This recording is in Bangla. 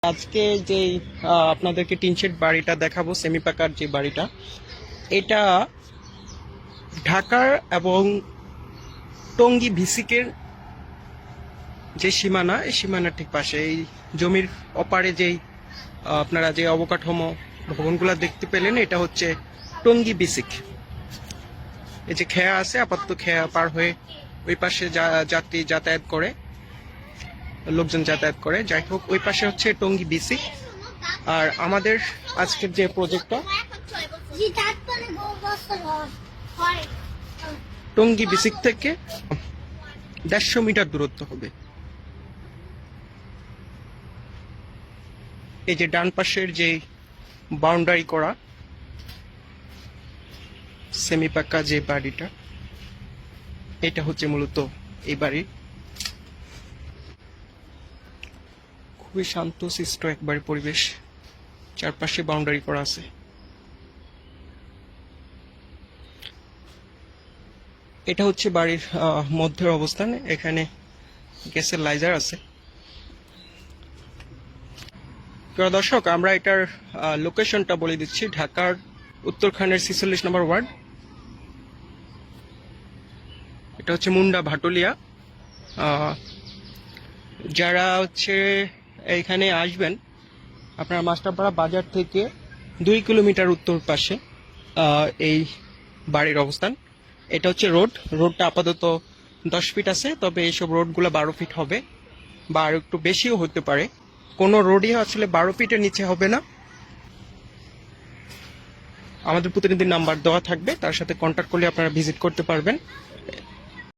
আজকে যে আপনাদেরকে টিন শেড বাড়িটা দেখাবো, সেমি পাকার যে বাড়িটা, এটা ঢাকার এবং টঙ্গী ভিসিকের যে সীমানা, এই সীমানার ঠিক পাশে এই জমির অপারে যেই আপনারা যে অবকাঠামো ভবনগুলো দেখতে পেলেন, এটা হচ্ছে টঙ্গী ভিসিক। এই যে খেয়া আছে, আপাতত খেয়া পার হয়ে ওই পাশে যাত্রী যাতায়াত করে, লোকজন যাতায়াত করে। যাই হোক, ওই পাশে হচ্ছে টঙ্গী বিসি। আর আমাদের আজকের যে প্রজেক্টটা টঙ্গী বিসিক থেকে 150 মিটার দূরত্ব হবে। এই যে ডান পাশের যে বাউন্ডারি করা সেমি পাকা যে বাড়িটা, এটা হচ্ছে মূলত এই বাড়ি। খুবই শান্ত শিষ্ট একবারে পরিবেশ, চারপাশে বাউন্ডারি করা আছে। এটা হচ্ছে বাড়ির মধ্যের অবস্থান। এখানে গ্যাসের লাইজার আছে। প্রিয় দর্শক, আমরা এটার লোকেশনটা বলে দিচ্ছি। ঢাকার উত্তরখানের 46 নম্বর ওয়ার্ড। এটা হচ্ছে মুন্ডা ভাটুলিয়া। যারা হচ্ছে এইখানে আসবেন, আপনার মাস্টারপাড়া বাজার থেকে 2 কিলোমিটার উত্তর পাশে এই বাড়ির অবস্থান। এটা হচ্ছে রোডটা আপাতত 10 ফিট আছে, তবে এইসব রোডগুলো 12 ফিট হবে বা আর একটু বেশিও হতে পারে। কোনো রোডই আসলে 12 ফিটের নিচে হবে না। আমাদের প্রতিনিধির নাম্বার দেওয়া থাকবে, তার সাথে কন্ট্যাক্ট করলে আপনারা ভিজিট করতে পারবেন।